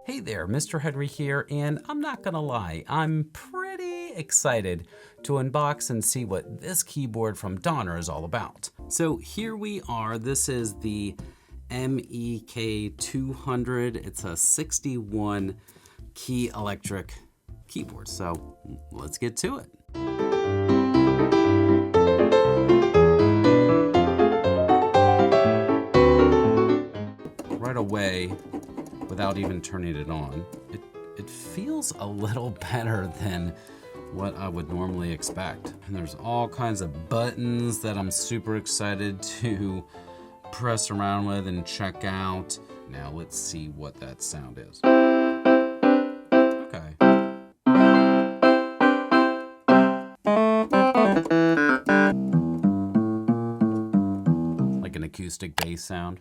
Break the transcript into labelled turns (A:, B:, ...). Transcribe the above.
A: Hey there, Mr. Henry here, and I'm not gonna lie, I'm pretty excited to unbox and see what this keyboard from Donner is all about. So here we are, this is the MEK-200. It's a 61 key electric keyboard, so let's get to it. Right away, without even turning it on, it feels a little better than what I would normally expect. And there's all kinds of buttons that I'm super excited to press around with and check out. Now let's see what that sound is. Okay. Like an acoustic bass sound.